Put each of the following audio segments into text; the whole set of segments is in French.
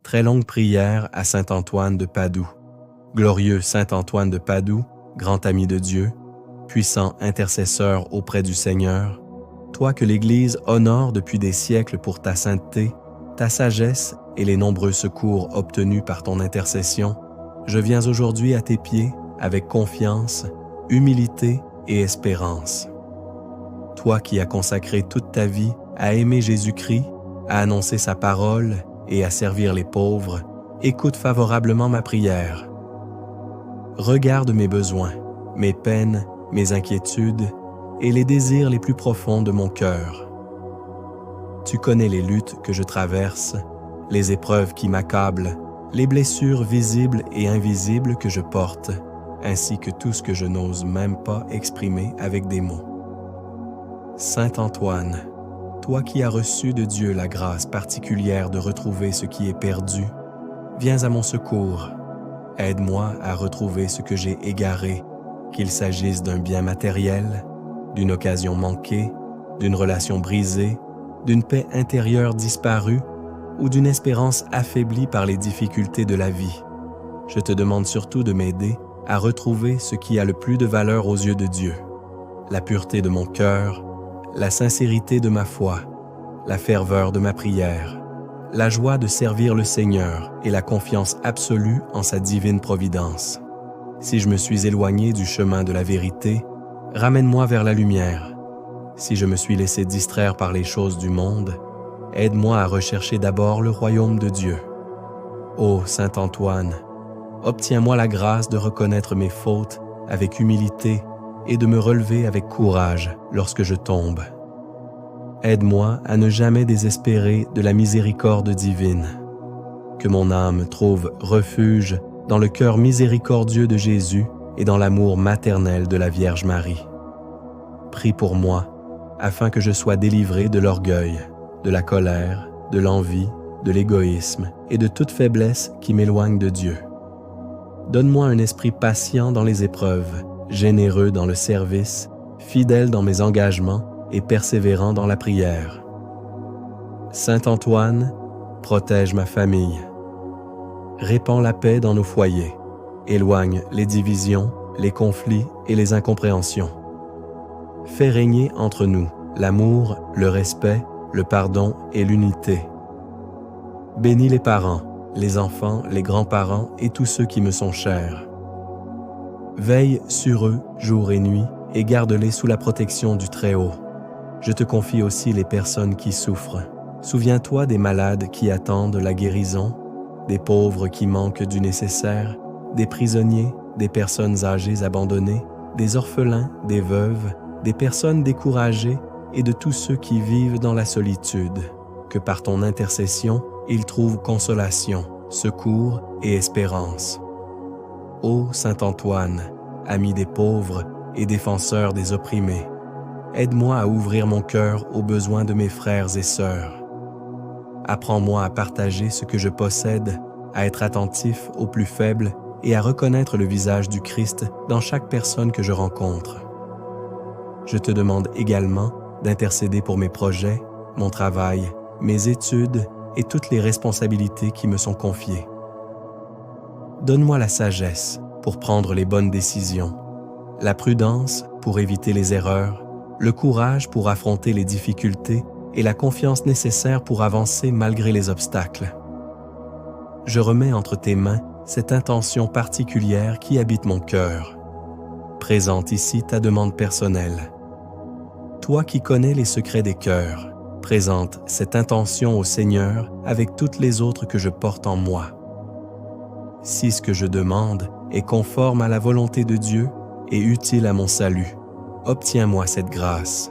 Très longue prière à saint Antoine de Padoue. Glorieux saint Antoine de Padoue, grand ami de Dieu, puissant intercesseur auprès du Seigneur, toi que l'Église honore depuis des siècles pour ta sainteté, ta sagesse et les nombreux secours obtenus par ton intercession, je viens aujourd'hui à tes pieds avec confiance, humilité et espérance. Toi qui as consacré toute ta vie à aimer Jésus-Christ, à annoncer sa parole et à servir les pauvres, écoute favorablement ma prière. Regarde mes besoins, mes peines, mes inquiétudes et les désirs les plus profonds de mon cœur. Tu connais les luttes que je traverse, les épreuves qui m'accablent, les blessures visibles et invisibles que je porte, ainsi que tout ce que je n'ose même pas exprimer avec des mots. Saint Antoine, toi qui as reçu de Dieu la grâce particulière de retrouver ce qui est perdu, viens à mon secours. Aide-moi à retrouver ce que j'ai égaré, qu'il s'agisse d'un bien matériel, d'une occasion manquée, d'une relation brisée, d'une paix intérieure disparue ou d'une espérance affaiblie par les difficultés de la vie. Je te demande surtout de m'aider à retrouver ce qui a le plus de valeur aux yeux de Dieu, la pureté de mon cœur, la sincérité de ma foi, la ferveur de ma prière, la joie de servir le Seigneur et la confiance absolue en sa divine providence. Si je me suis éloigné du chemin de la vérité, ramène-moi vers la lumière. Si je me suis laissé distraire par les choses du monde, aide-moi à rechercher d'abord le royaume de Dieu. Ô Saint Antoine, obtiens-moi la grâce de reconnaître mes fautes avec humilité et de me relever avec courage lorsque je tombe. Aide-moi à ne jamais désespérer de la miséricorde divine. Que mon âme trouve refuge dans le cœur miséricordieux de Jésus et dans l'amour maternel de la Vierge Marie. Prie pour moi, afin que je sois délivré de l'orgueil, de la colère, de l'envie, de l'égoïsme et de toute faiblesse qui m'éloigne de Dieu. Donne-moi un esprit patient dans les épreuves, généreux dans le service, fidèle dans mes engagements et persévérant dans la prière. Saint Antoine, protège ma famille. Répands la paix dans nos foyers. Éloigne les divisions, les conflits et les incompréhensions. Fais régner entre nous l'amour, le respect, le pardon et l'unité. Bénis les parents, les enfants, les grands-parents et tous ceux qui me sont chers. Veille sur eux jour et nuit et garde-les sous la protection du Très-Haut. Je te confie aussi les personnes qui souffrent. Souviens-toi des malades qui attendent la guérison, des pauvres qui manquent du nécessaire, des prisonniers, des personnes âgées abandonnées, des orphelins, des veuves, des personnes découragées et de tous ceux qui vivent dans la solitude. Que par ton intercession, ils trouvent consolation, secours et espérance. Ô Saint Antoine, ami des pauvres et défenseur des opprimés, aide-moi à ouvrir mon cœur aux besoins de mes frères et sœurs. Apprends-moi à partager ce que je possède, à être attentif aux plus faibles et à reconnaître le visage du Christ dans chaque personne que je rencontre. Je te demande également d'intercéder pour mes projets, mon travail, mes études et toutes les responsabilités qui me sont confiées. Donne-moi la sagesse pour prendre les bonnes décisions, la prudence pour éviter les erreurs, le courage pour affronter les difficultés et la confiance nécessaire pour avancer malgré les obstacles. Je remets entre tes mains cette intention particulière qui habite mon cœur. Présente ici ta demande personnelle. Toi qui connais les secrets des cœurs, présente cette intention au Seigneur avec toutes les autres que je porte en moi. Si ce que je demande est conforme à la volonté de Dieu et utile à mon salut, obtiens-moi cette grâce.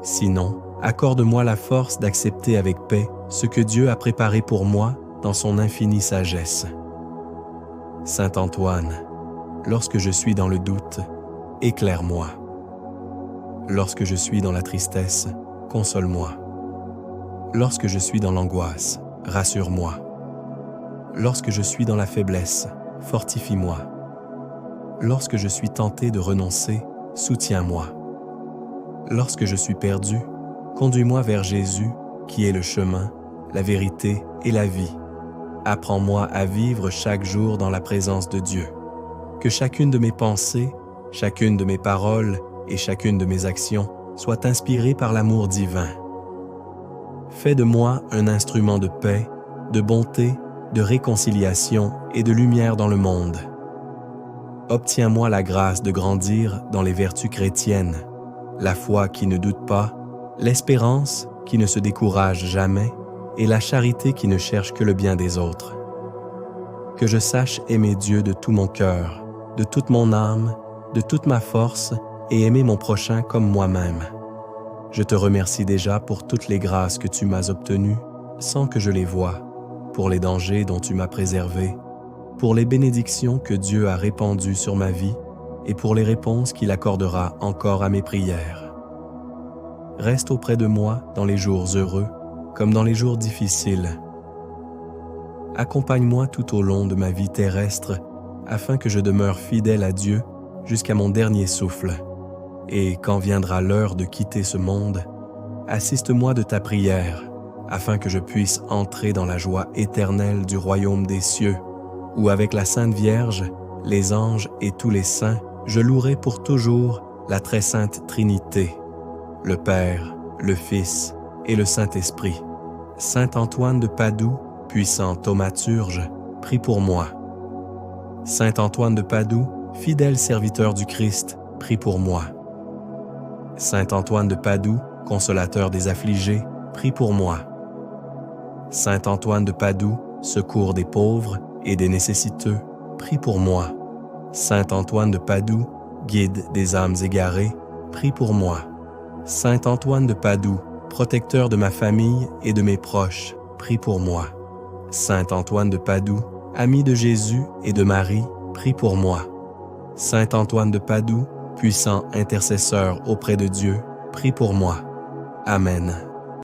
Sinon, accorde-moi la force d'accepter avec paix ce que Dieu a préparé pour moi dans son infinie sagesse. Saint Antoine, lorsque je suis dans le doute, éclaire-moi. Lorsque je suis dans la tristesse, console-moi. Lorsque je suis dans l'angoisse, rassure-moi. Lorsque je suis dans la faiblesse, fortifie-moi. Lorsque je suis tenté de renoncer, soutiens-moi. Lorsque je suis perdu, conduis-moi vers Jésus, qui est le chemin, la vérité et la vie. apprends-moi à vivre chaque jour dans la présence de Dieu. Que chacune de mes pensées, chacune de mes paroles et chacune de mes actions soit inspirée par l'amour divin. Fais de moi un instrument de paix, de bonté, de réconciliation et de lumière dans le monde. Obtiens-moi la grâce de grandir dans les vertus chrétiennes, la foi qui ne doute pas, l'espérance qui ne se décourage jamais et la charité qui ne cherche que le bien des autres. Que je sache aimer Dieu de tout mon cœur, de toute mon âme, de toute ma force et aimer mon prochain comme moi-même. Je te remercie déjà pour toutes les grâces que tu m'as obtenues sans que je les voie, pour les dangers dont tu m'as préservé, pour les bénédictions que Dieu a répandues sur ma vie et pour les réponses qu'il accordera encore à mes prières. Reste auprès de moi dans les jours heureux comme dans les jours difficiles. Accompagne-moi tout au long de ma vie terrestre afin que je demeure fidèle à Dieu jusqu'à mon dernier souffle. Et quand viendra l'heure de quitter ce monde, assiste-moi de ta prière afin que je puisse entrer dans la joie éternelle du royaume des cieux, où avec la Sainte Vierge, les anges et tous les saints, je louerai pour toujours la très sainte Trinité, le Père, le Fils et le Saint-Esprit. Saint Antoine de Padoue, puissant thaumaturge, prie pour moi. Saint Antoine de Padoue, fidèle serviteur du Christ, prie pour moi. Saint Antoine de Padoue, consolateur des affligés, prie pour moi. Saint Antoine de Padoue, secours des pauvres et des nécessiteux, prie pour moi. Saint Antoine de Padoue, guide des âmes égarées, prie pour moi. Saint Antoine de Padoue, protecteur de ma famille et de mes proches, prie pour moi. Saint Antoine de Padoue, ami de Jésus et de Marie, prie pour moi. Saint Antoine de Padoue, puissant intercesseur auprès de Dieu, prie pour moi. Amen.